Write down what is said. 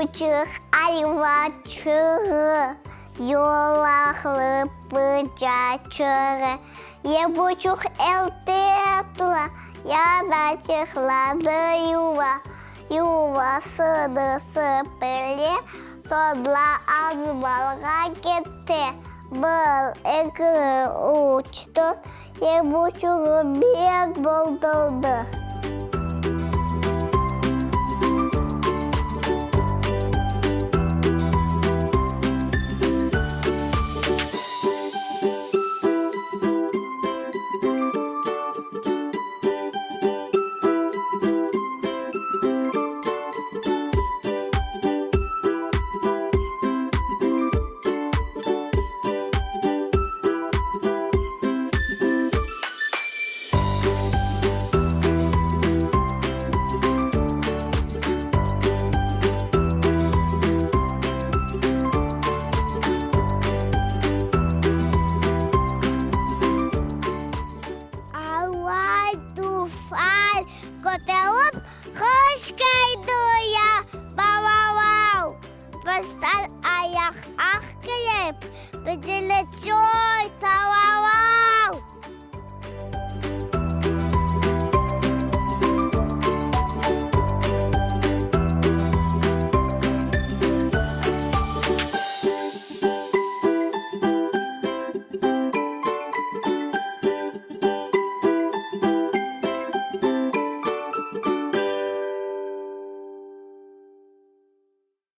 buçuk ayva çığı, yolaklı bıçağı. Ye buçuk el tetla, yana çıkladı yuva. Yuvasını süpürge, sonra az balığa gitti. Bal ekranı uçtu, ye buçuğu bir buldurdu. Tufal, kotelop, kış kaydıya, bavavav. Pastal ayak aklayıp, bıcılı çoy, tavavav.